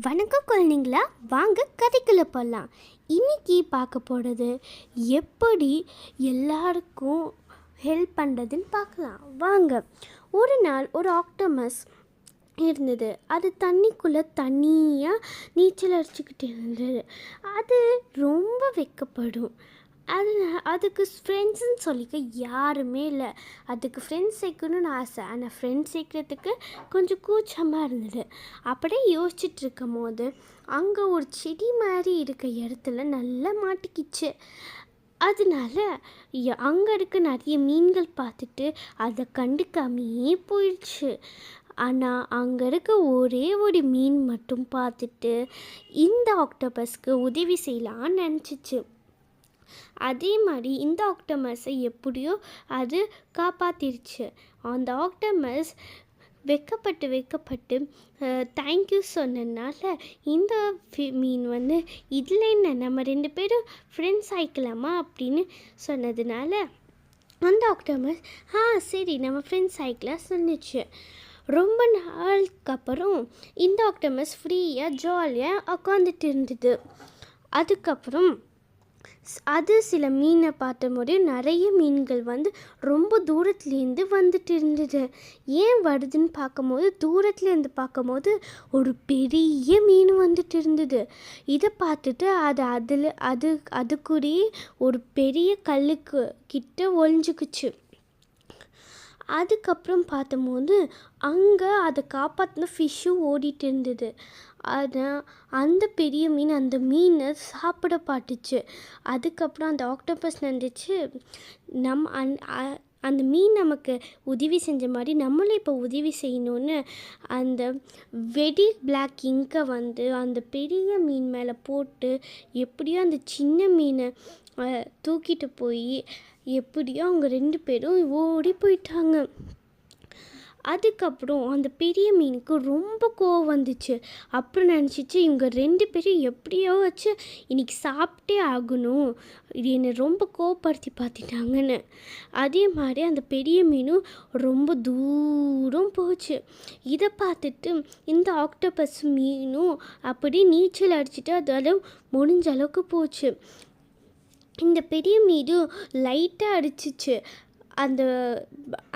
வணக்கம் குழந்தைங்களா, வாங்க கதைக்குள்ள போகலாம். இன்னைக்கு பார்க்க போகிறது எப்படி எல்லாருக்கும் ஹெல்ப் பண்ணுறதுன்னு பார்க்கலாம் வாங்க. ஒரு நாள் ஒரு ஆக்டோமஸ் இருந்தது. அது தண்ணிக்குள்ளே தனியாக நீச்சல் அடிச்சுக்கிட்டு இருந்தது. அது ரொம்ப வெக்கப்படும். அதுக்கு ஃப்ரெண்ட்ஸுன்னு சொல்லிக்க யாருமே இல்லை. அதுக்கு ஃப்ரெண்ட்ஸ் சேர்க்கணும்னு ஆசை, ஆனால் ஃப்ரெண்ட்ஸ் சேர்க்கறதுக்கு கொஞ்சம் கூச்சமாக இருந்தது. அப்படியே யோசிச்சுட்டு இருக்கும் போது அங்கே ஒரு செடி மாதிரி இருக்க இடத்துல நல்லா மாட்டிக்கிச்சு. அதனால அங்கே இருக்க நிறைய மீன்கள் பார்த்துட்டு அதை கண்டுக்காமையே போயிடுச்சு. ஆனால் அங்கே இருக்க ஒரே ஒரு மீன் மட்டும் பார்த்துட்டு இந்த ஆக்டோபஸ்க்கு உதவி செய்யலான்னு நினச்சிச்சு. அதே மாதிரி இந்த ஆக்டோமஸை எப்படியோ அது காப்பாற்றிருச்சு. அந்த ஆக்டோமஸ் வெக்கப்பட்டு தேங்க்யூ சொன்னதுனால இந்த மீன் இதில் என்ன, நம்ம 2 பேரும் ஃப்ரெண்ட்ஸ் ஆகிக்கலாமா அப்படின்னு சொன்னதுனால அந்த ஆக்டோமஸ் சரி நம்ம ஃப்ரெண்ட்ஸ் ஆகிக்கலாம் சொன்னிச்சு. ரொம்ப நாளுக்கு அப்புறம் இந்த ஆக்டோமஸ் ஃப்ரீயாக ஜாலியாக உட்காந்துட்டு இருந்தது. அதுக்கப்புறம் அது சில மீனை பார்த்தபோது நிறைய மீன்கள் ரொம்ப தூரத்துலேருந்து வந்துட்டு இருந்தது. ஏன் வருதுன்னு தூரத்துலேருந்து பார்க்கும்போது ஒரு பெரிய மீன் வந்துட்டு இருந்தது. இதை பார்த்துட்டு அதுக்குரிய ஒரு பெரிய கல்லுக்கு கிட்ட ஒளிஞ்சுக்குச்சு. அதுக்கப்புறம் பார்த்தபோது அங்கே அதை காப்பாற்றின ஃபிஷ்ஷும் ஓடிட்டு இருந்தது. அந்த பெரிய மீன் அந்த மீனை சாப்பிட பாட்டுச்சு. அதுக்கப்புறம் அந்த ஆக்டோபஸ் நினச்சிச்சு, அந்த மீன் நமக்கு உதவி செஞ்ச மாதிரி நம்மளும் இப்போ உதவி செய்யணும்னு அந்த வெடி பிளாக் இங்கை அந்த பெரிய மீன் மேலே போட்டு எப்படியோ அந்த சின்ன மீனை தூக்கிட்டு போய் எப்படியோ அவங்க 2 பேரும் ஓடி போயிட்டாங்க. அதுக்கப்புறம் அந்த பெரிய மீனுக்கு ரொம்ப கோவம் வந்துச்சு. அப்புறம் நினச்சிச்சு, இவங்க 2 பேரும் எப்படியோ வச்சு இன்றைக்கி சாப்பிட்டே ஆகணும், இது என்னை ரொம்ப கோவப்படுத்தி பார்த்துட்டாங்கன்னு. அதே மாதிரி அந்த பெரிய மீனும் ரொம்ப தூரம் போச்சு. இதை பார்த்துட்டு இந்த ஆக்டோபஸ் மீனும் அப்படி நீச்சல் அடிச்சுட்டு அதால் முடிஞ்ச அளவுக்கு போச்சு. இந்த பெரிய மீனும் லைட்டாக அடிச்சிச்சு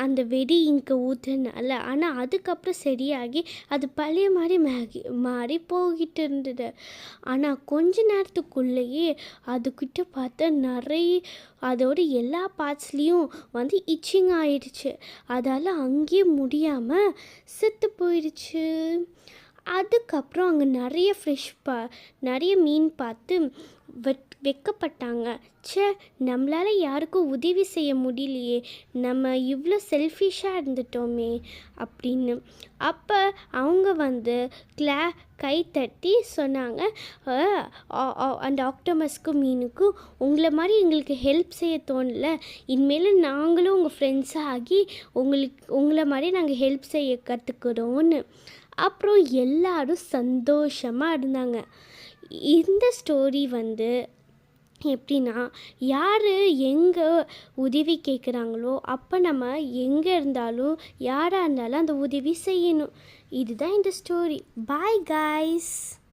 அந்த வெடி இங்கே ஊற்றுனால. ஆனால் அதுக்கப்புறம் சரியாகி அது பழைய மாதிரி மாறி போகிட்டு இருந்தது. ஆனால் கொஞ்ச நேரத்துக்குள்ளேயே அதுக்கிட்ட பார்த்தா நிறைய அதோட எல்லா பார்ட்ஸ்லேயும் இச்சிங் ஆயிடுச்சு. அதால் அங்கேயே முடியாமல் செத்து போயிடுச்சு. அதுக்கப்புறம் அங்கே நிறைய மீன் பார்த்து வெக்கப்பட்டாங்க. நம்மளால் யாருக்கும் உதவி செய்ய முடியலையே, நம்ம இவ்வளோ செல்ஃபிஷாக இருந்துட்டோமே அப்படின்னு. அப்போ அவங்க கை தட்டி சொன்னாங்க, அந்த ஆக்டோமஸ்க்கும் மீனுக்கும் உங்களை மாதிரி எங்களுக்கு ஹெல்ப் செய்ய தோணலை, இனிமேல் நாங்களும் உங்கள் ஃப்ரெண்ட்ஸாக ஆகி உங்களை மாதிரி நாங்கள் ஹெல்ப் செய்ய கற்றுக்குறோன்னு. அப்புறம் எல்லாரும் சந்தோஷமாக இருந்தாங்க. இந்த ஸ்டோரி எப்படின்னா, யார் எங்கே உதவி கேட்குறாங்களோ அப்போ நம்ம எங்கே இருந்தாலும் யாராக இருந்தாலும் அந்த உதவி செய்யணும். இதுதான் இந்த ஸ்டோரி. Bye guys.